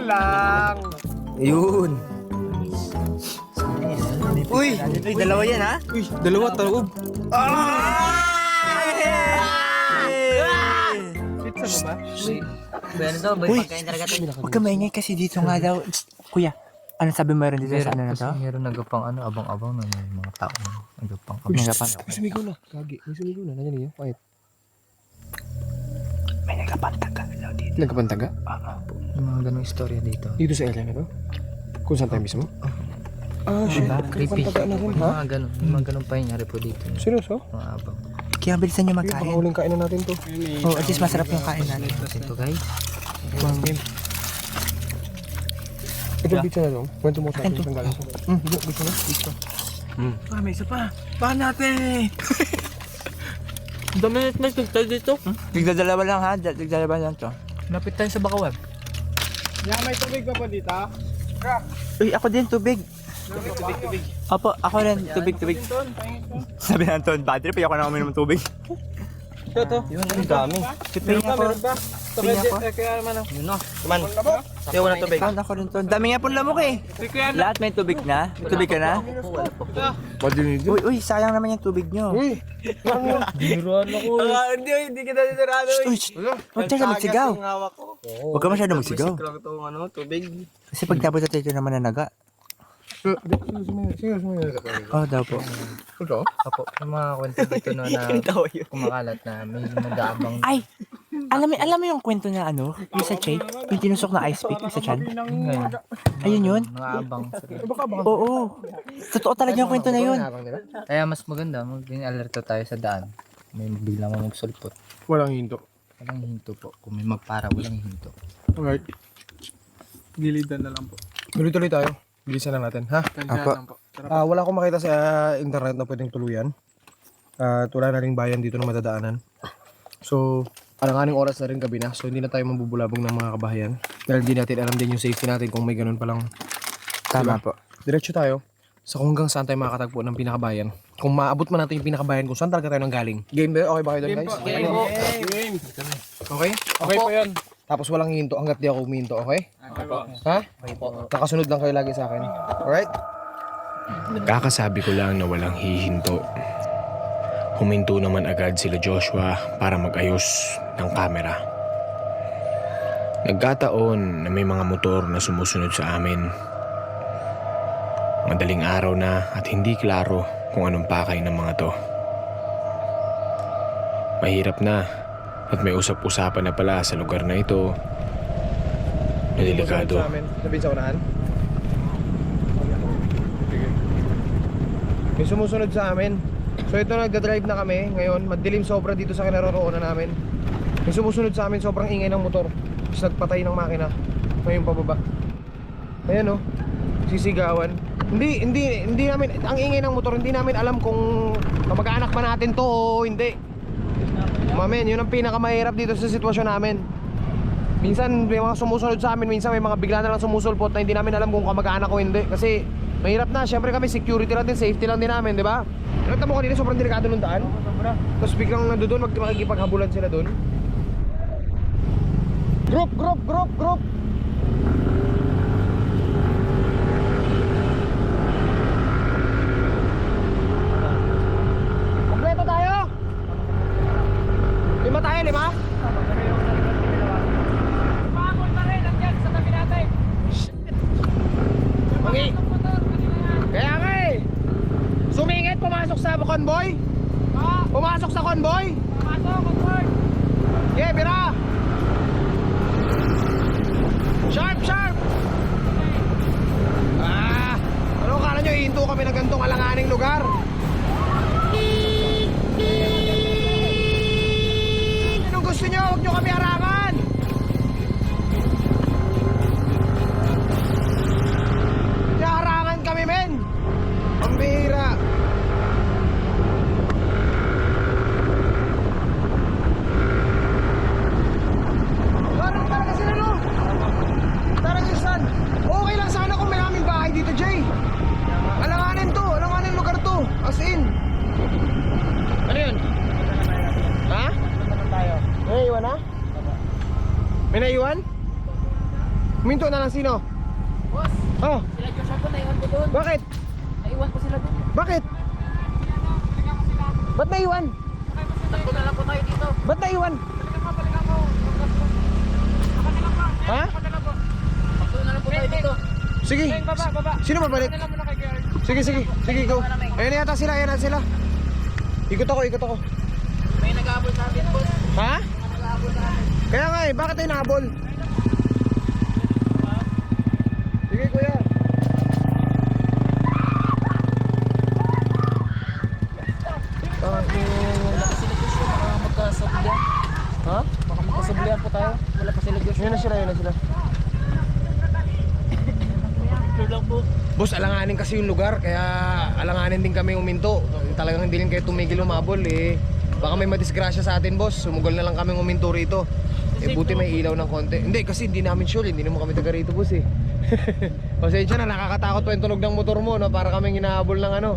lang. Ayun. Uy, dalawa yan ha? Uy, dalawa taob. Pizza ba? Bueno to, boy, Uy, pagkain talaga to. huwag ka maingay kasi dito nga daw. Kuya, ano sabi mo rin dito sa ano na to? Meron nagapang ano, abang-abang na may mga tao na nagapang May nagapang. May sumigaw na. Gagi, may sumigaw na. Nandiyan niyo. Kahit. May nagkapantaga daw dito. Nagkapantaga? Yung mga ganong istorya dito. Dito sa area na to? Kung saan tayo mismo? Ah, shit. Creepy. Nagkapantaga na rin, Yung ha? mga ganong pangyayari po dito. Seryoso? Mga abang. Kaya bilisan nyo Baka magkain. huling kain na natin to. Oh, at least masarap yung kain natin. Ito guys. Ito pizza na to. Kwento mo sa akin. Saan galing sa pizza na? Pizza. May isa pa. Pahan natin. Dami na nagtagtag dito. Tigdadalawa lang ha. Tigdadalawa lang to. Lapit tayo sa Bakawan. Yeah, may tubig pa po dito? Uy, ako din tubig. Tubig. Opo, ako rin tubig. Sabi na Anton, bad trip. Ayoko na uminom ng tubig. Ito. Yun, ang dami. Meron Meron ba? Pinya ko. Kaya naman ang... Yun no. Kuman. Ayaw ko na tubig. Ako rin to. Dami nga pong lamok eh. Lahat may tubig na. May tubig ka na? What do you need? Uy, sayang naman yung tubig nyo. Uy! Binuruan ako. Hindi kita dinarado Uy, huwag tayo magsigaw. Huwag ka masyado magsigaw. Tubig. Kasi pag tapos natin ito naman nanaga. Sige. Oh, daw po. Ito? Apo, yung mga kwento dito no, na kumakalat na may nag-aabang. Ay! Alam mo yung kwento na ano? Yung sa Che? Yung tinusok na ice pick sa chan? Ngayon, Ayun yun? nag-aabang. Oo. Totoo talaga yung kwento na yun. Kaya mas maganda, mag-alerto tayo sa daan. May biglang magsulpot. Walang hinto. Walang hinto po. Kung may magpara, walang hinto. Alright. Gilidan na lang po. Tuloy-tuloy tayo. Bilisan lang natin, ha? Apo. Wala akong makita sa internet na pwedeng tuluyan. At wala na ring bayan dito na madadaanan. So, alang-aning oras na rin gabi na. So, hindi na tayo mabubulabog ng mga kabahayan. Dahil hindi natin alam din yung safety natin kung may ganun palang... Tama Diba? po. Diretso tayo sa kung hanggang saan tayo makakatagpo ng pinakabayan. Kung maabot man natin yung pinakabayan, kung saan talaga tayo nang galing. Game ba? Okay ba kayo doon, guys? Game po. Game. Okay? Okay po yan. Tapos walang hinto hanggat di ako huminto, okay? Ha? Nakasunod lang kayo lagi sa akin. Alright? Kakasabi ko lang na walang hihinto. Huminto naman agad sila Joshua para mag-ayos ng kamera. Nagkataon na may mga motor na sumusunod sa amin. Madaling araw na at hindi klaro kung anong pakay ng mga to. Mahirap na at may usap-usapan na pala sa lugar na ito na delikado. Sabihin sa unahan. May sumusunod sa amin. So ito, nagdadrive na kami. Ngayon, madilim sobra dito sa kinaroroonan namin. May sumusunod sa amin, sobrang ingay ng motor. Tapos nagpatay ng makina. Ngayon pababa. Ayan, oh. Sisigawan. Hindi namin, ang ingay ng motor, hindi namin alam kung kamag-anak pa natin to o hindi. Mamen, yun ang pinakamahirap dito sa sitwasyon namin. Minsan may mga sumusunod sa amin, minsan may mga bigla na lang sumusulpot na hindi namin alam kung kamag-anak o hindi. Kasi mahirap na, syempre kami security lang din, safety lang din namin, di ba? Nakita mo kanina, sobrang delikado ng daan. Tapos biglang nandoon, makikipaghabulan sila doon. Group! Kompleto tayo? 5 tayo, 5? Pangol pa rin, nandiyan sa tabi natin. Okay. Kaya nga eh. Sumingit, pumasok sa convoy? Pumasok sa convoy? Convoy. Yeah, bira. Sharp! Ano kala nyo, ihinto kami ng gantong alanganing lugar? Anong gusto nyo? Huwag nyo kami harangan! Harangan kami, men! Ang bihira! Huminto na lang sino? Boss, Oh, sila Joshua po, naiwan ko doon. bakit? Naiwan ko sila doon. Bakit? Ba't naiwan? Tatlo na lang po tayo dito. Ba't naiwan? Ha? Tatlo na lang po tayo dito. Sige. Sino babalik? Sige, sige. Sige, go. Ayan na yata sila, ayan na sila. Ikot ako. May nag-aabol sa amin, boss. Ha? Nag-aabol sa amin. Kaya nga eh, bakit tayo nahabol? Sige, kuya. Baka sila Joshua, baka magkasablihan. Ha? Baka magkasablihan po tayo. Wala pa sila Joshua. Yun na sila. Picture lang po. Boss, alanganin kasi yung lugar, kaya alanganin din kami uminto. Talagang hindi rin kayo tumigil umabol eh. Baka may madisgrasya sa atin, boss. Sumugol na lang kami uminto rito. Eh buti may ilaw ng konti. Hindi, kasi hindi namin sure, hindi naman kami taga rito, boss eh. Pasensya na, nakakatakot pa yung tunog ng motor mo, no? Para kaming hinahabol ng ano.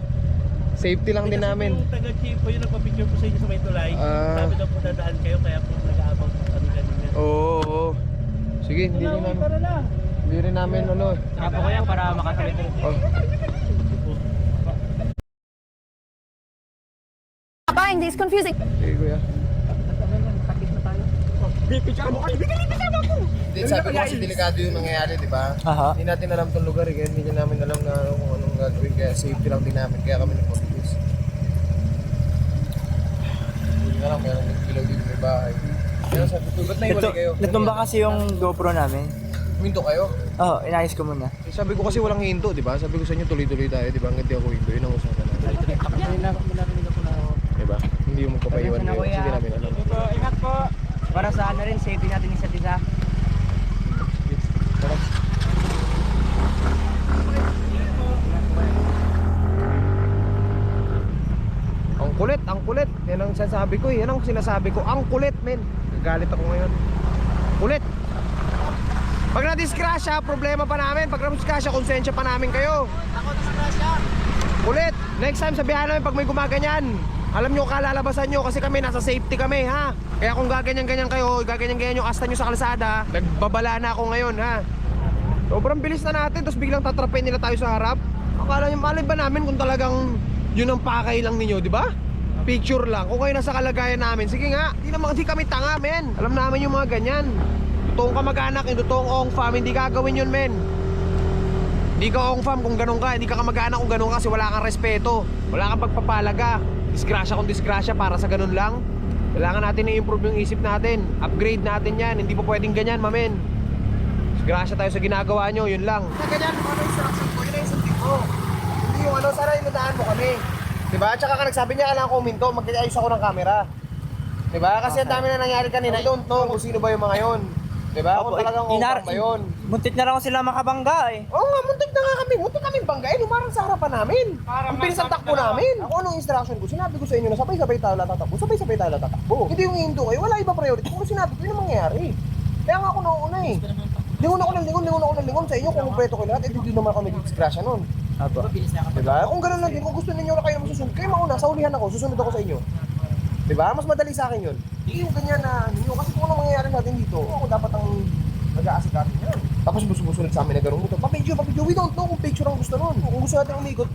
Safety lang din namin. Yung taga-chief po yung nagpa-picture po sa inyo sa may tulay. Ah. Sabi daw po dadaan kayo kaya po nag-aabang kami kanina. Oo. Sige, hindi rin namin ano. Saka po kaya para makasabit rin. Oh. Buying this confusing. Sige, kuya. Hindi, sabi ko kasi delikado yung nangyayari, di ba? Aha. Hindi natin alam tong lugar eh, kaya hindi namin alam na kung anong gagawin, kaya safety lang din namin, kaya kami nagpabilis. Hindi na lang, meron yung ilaw dito may bahay. Kaya sabi ko, ba't naiwalay kayo? Natumba kasi yung GoPro namin. Huminto kayo? Oo, inayos ko muna. Eh, sabi ko kasi walang hinto, di ba? Sabi ko sa inyo tuloy-tuloy tayo, di ba? Hanggang di ako hinto, yun ang usapan natin. Di ba? Hindi yung magpapaiwan kayo. Sige namin alam. Ingat po. Para sa ano rin, safety natin isa't isa. Tara. Ang kulit. Yan ang sinasabi ko eh. Yan ang sinasabi ko. Ang kulit, men. Nagalit ako ngayon. Kulit. Pag na-disgrasya, problema pa namin. Pag na-disgrasya, konsensya pa namin kayo. Ako disgrasya. Kulit. Next time, sabihan namin pag may gumaganyan. Alam nyo, kalalabasan nyo kasi kami nasa safety kami, ha? Kaya kung gaganyan-ganyan kayo, gaganyan-ganyan yung asta nyo sa kalsada, nagbabala na ako ngayon, ha? Sobrang bilis na natin, tapos biglang tatrapin nila tayo sa harap. Akala nyo, malay ba namin kung talagang yun ang pakay lang ninyo, di ba? Picture lang. Kung kayo nasa kalagayan namin, sige nga, di kami tanga, men. Alam namin yung mga ganyan. Totoong kamag-anak, yung totoong ong fam, hindi gagawin yun, men. Hindi ka ong fam kung ganun ka, hindi ka kamag-anak kung ganun ka kasi wala kang respeto, wala kang pagpapalaga. Disgrasya kung disgrasya para sa ganun lang. Kailangan natin i-improve yung isip natin. Upgrade natin yan. Hindi po pwedeng ganyan, mamen. Disgrasya tayo sa ginagawa nyo, yun lang. Ganyan, kung ano instruction ko, yun ang instruction ko. Hindi yung ano, sana inundahan mo kami. Diba? Tsaka ka nagsabi niya, kailangan ko uminto, mag-ayos ako ng camera. Diba? Kasi ang dami na nangyari kanina. I don't know kung sino ba yung mga yun. Diba? Kung talagang umpang ba yun. Muntit na lang sila makabangga eh. Oo nga, muntik na nga kami. Muntik kami banggain. Umarang sa harapan namin. Ang bilis ang takbo namin. Ako anong instruction ko? Sinabi ko sa inyo na sabay-sabay tayo tatakbo. Sabay-sabay tayo tatakbo. Hindi yung hindo kayo. Wala iba priority. Kung sinabi ko, yun ang mangyayari. Kaya nga ako nauuna eh. Lingon ako ng lingon sa inyo. Kung kumpleto ko lahat, eh di naman kami disgrasya nun. Apo. Diba? Kung ganun lang din, kung gusto ninyo na kayo na masusunod, kayo mauna, saulihan ako, susunod ako sa inyo. Diba? Mas madali sa akin yun. Hindi yung ganyan na ninyo. Kasi kung ano mangyayari natin dito, ako dapat ang nag-aasikaso niya. Tapos susunod sa amin na gano'n dito. Pa-picture. We don't know kung picture ang gusto nun. Kung gusto natin umikot,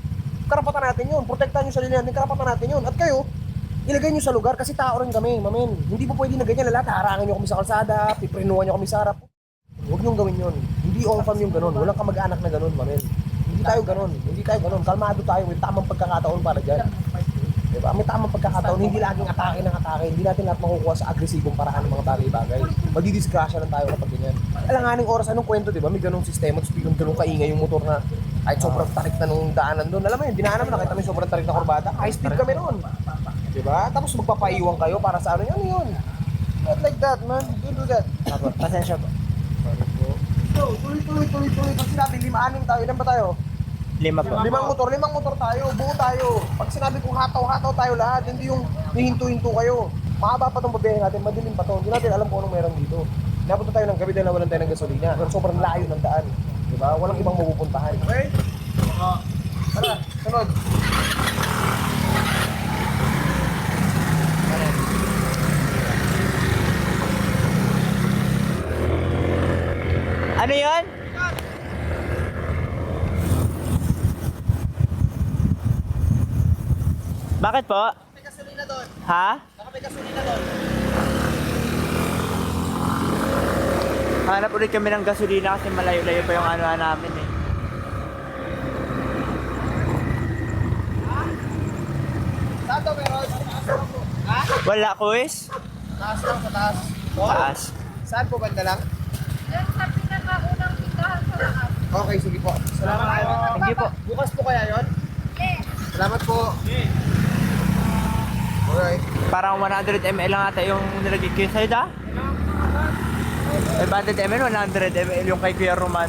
karapatan natin yun. Protektahan nyo sarili natin, karapatan natin yun. At kayo, ilagay nyo sa lugar kasi tao rin kami, mamen. Hindi po pwede na ganyan na lahat. Harangin nyo kami sa kalsada, piprenuhan nyo kami sa harap. Huwag nyo gawin yun. Hindi on fam yung gano'n. Walang kamag-anak na gano'n, mamen. Hindi tayo gano'n. Kalmado tayo. May tamang pagkakataon para dyan. Diba? May tamang pagkakataon. Hindi laging atake ng atake. Hindi natin lahat makukuha sa agresibong paraan ng mga bagay-bagay. Magdidisgrasya lang tayo kapag ganyan. Alanganing oras, anong kwento, diba? May ganung sistema. Tapos biglang ganung kaingay yung motor na kahit sobrang tarik na nung daanan doon. Alam mo yun, dinaanan mo, nakita mo yung sobrang tarik na kurbada. High speed kami noon. Diba? Tapos magpapaiwan kayo para sa ano yun. Not like that, man. Don't do that. Apo, pasensya po. So, tuloy. Pag sinabi, 5-6 tayo. Ilan ba tayo? 5 po. 5 motor tayo, buo tayo. Pag sinabi kong hataw tayo lahat, hindi yung hihinto-hinto kayo. Mahaba pa itong babiyahe natin, madilim pa ito. Hindi natin alam kung anong meron dito. Napunta tayo ng gabi dahil nawalan tayo ng gasolina. Pero sobrang layo ng daan. Diba? Walang ibang mapupuntahan. Okay? Tara, sunod. Ano yun? Bakit po? May gasolina doon. Ha? Baka may gasolina doon. Hanap ulit kami ng gasolina kasi malayo-layo pa yung ano namin eh. Saan to meron? Ha? Wala, kuis? Taas lang, sa taas. Taas. Saan po banda lang? Yan sa pinakaunang tindahan sa lahat. Okay, sige po. Salamat po. Thank you po. Bukas po kaya yon? Yes. Salamat po. Alright. Parang 100 ml lang ata yung nilagay ko sa'yo, da? 500 ml, 100 ml yung kay Kuya Roman.